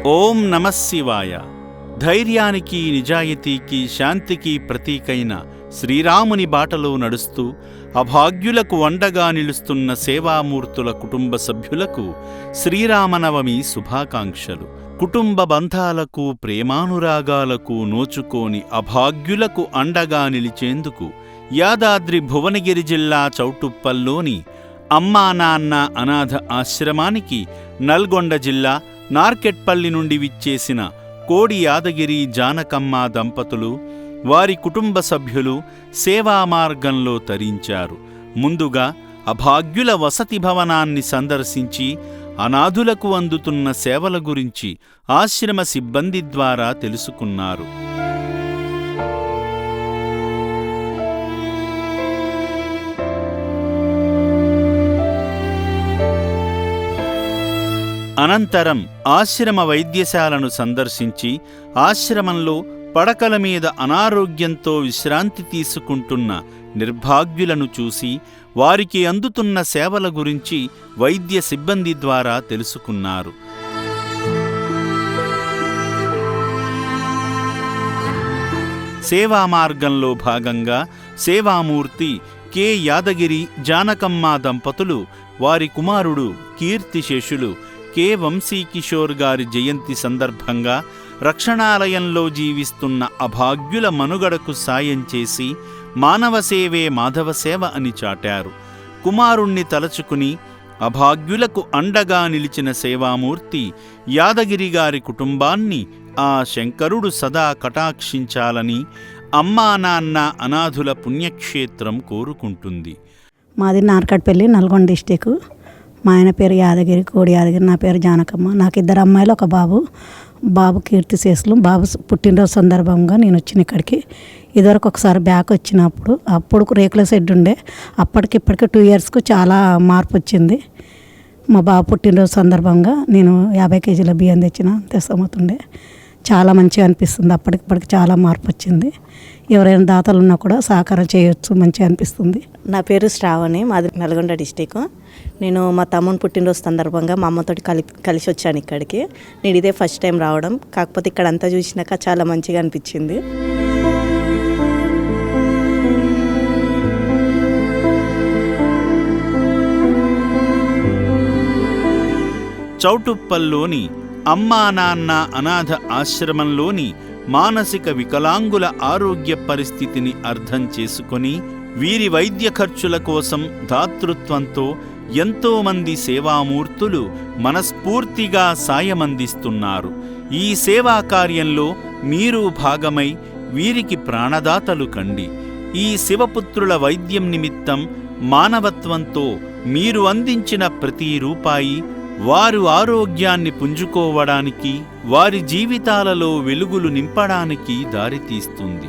ఓం నమఃశివాయ. ధైర్యానికి, నిజాయితీకి, శాంతికి ప్రతీకైన శ్రీరాముని బాటలో నడుస్తూ అభాగ్యులకు అండగా నిలుస్తున్న సేవామూర్తుల కుటుంబ సభ్యులకు శ్రీరామనవమి శుభాకాంక్షలు. కుటుంబ బంధాలకు, ప్రేమానురాగాలకు నోచుకోని అభాగ్యులకు అండగా నిలిచేందుకు యాదాద్రి భువనగిరి జిల్లా చౌటుప్పల్లోని అమ్మా నాన్న అనాథ ఆశ్రమానికి నల్గొండ జిల్లా నార్కెట్పల్లి నుండి విచ్చేసిన కోడి యాదగిరి జానకమ్మ దంపతులు, వారి కుటుంబ సభ్యులు సేవా మార్గంలో తరించారు. ముందుగా అభాగ్యుల వసతి భవనాన్ని సందర్శించి అనాథులకు అందుతున్న సేవల గురించి ఆశ్రమ సిబ్బంది ద్వారా తెలుసుకున్నారు. అనంతరం ఆశ్రమ వైద్యశాలను సందర్శించి ఆశ్రమంలో పడకల మీద అనారోగ్యంతో విశ్రాంతి తీసుకుంటున్న నిర్భాగ్యులను చూసి వారికి అందుతున్న సేవల గురించి వైద్య సిబ్బంది ద్వారా తెలుసుకున్నారు. సేవా మార్గంలో భాగంగా సేవామూర్తి కె యాదగిరి జానకమ్మ దంపతులు వారి కుమారుడు కీర్తిశేషులు కె వంశీకిషోర్ గారి జయంతి సందర్భంగా రక్షణాలయంలో జీవిస్తున్న అభాగ్యుల మనుగడకు సాయం చేసి మానవ సేవే మాధవ సేవ అని చాటారు. కుమారుణ్ణి తలచుకుని అభాగ్యులకు అండగా నిలిచిన సేవామూర్తి యాదగిరి గారి కుటుంబాన్ని ఆ శంకరుడు సదా కటాక్షించాలని అమ్మా నాన్న అనాథుల పుణ్యక్షేత్రం కోరుకుంటుంది. మాది నార్కట్పల్లి, నల్గొండ డిస్టిక్. మా ఆయన పేరు యాదగిరి, కోడి యాదగిరి. నా పేరు జానకమ్మ. నాకు 2 అమ్మాయిలు, ఒక బాబు. బాబు కీర్తిశేషులు. బాబు పుట్టినరోజు సందర్భంగా నేను వచ్చిన ఇక్కడికి. ఇదివరకు ఒకసారి బ్యాక్ వచ్చినప్పుడు అప్పుడు రేకుల షెడ్ ఉండే. అప్పటికిప్పటికి 2 ఇయర్స్కు చాలా మార్పు వచ్చింది. మా బాబు పుట్టినరోజు సందర్భంగా నేను 50 కేజీల బియ్యం తెస్తామవుతుండే. చాలా మంచిగా అనిపిస్తుంది. అప్పటికిప్పటికి చాలా మార్పు వచ్చింది. ఎవరైనా దాతలు ఉన్నా కూడా సహకారం చేయొచ్చు, మంచిగా అనిపిస్తుంది. నా పేరు శ్రావణి, మాది నల్గొండ డిస్టిక్. నేను మా తమ్ముని పుట్టినరోజు సందర్భంగా మా అమ్మతోటి కలిసి వచ్చాను ఇక్కడికి. నేను ఇదే ఫస్ట్ టైం రావడం. కాకపోతే ఇక్కడ అంతా చూసినాక చాలా మంచిగా అనిపించింది. చౌటుప్పల్లోని అమ్మా నాన్న అనాథ ఆశ్రమంలోని మానసిక వికలాంగుల ఆరోగ్య పరిస్థితిని అర్థం చేసుకొని వీరి వైద్య ఖర్చుల కోసం దాతృత్వంతో ఎంతోమంది సేవామూర్తులు మనస్ఫూర్తిగా సాయమందిస్తున్నారు. ఈ సేవా కార్యంలో మీరు భాగమై వీరికి ప్రాణదాతలు కండి. ఈ శివపుత్రుల వైద్యం నిమిత్తం మానవత్వంతో మీరు అందించిన ప్రతి రూపాయి వారు ఆరోగ్యాన్ని పుంజుకోవడానికి, వారి జీవితాలలో వెలుగులు నింపడానికి దారితీస్తుంది.